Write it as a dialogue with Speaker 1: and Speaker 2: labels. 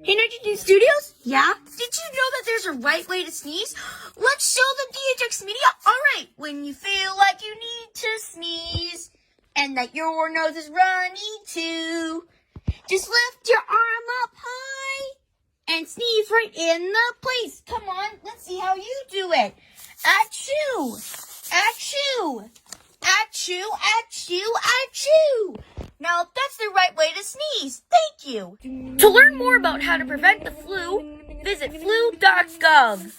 Speaker 1: Hey, Nitrogen Studios? Yeah? Did you know that there's a right way to sneeze? Let's show the DHX media. Alright, when you feel like you need to sneeze, and that your nose is runny too, just lift your arm up high, and sneeze right in the place. Come on, let's see how you do it. Achoo! Achoo! Achoo! Achoo! Achoo! Now, that's the right way to sneeze. Thank you. To learn more about how to prevent the flu, visit flu.gov.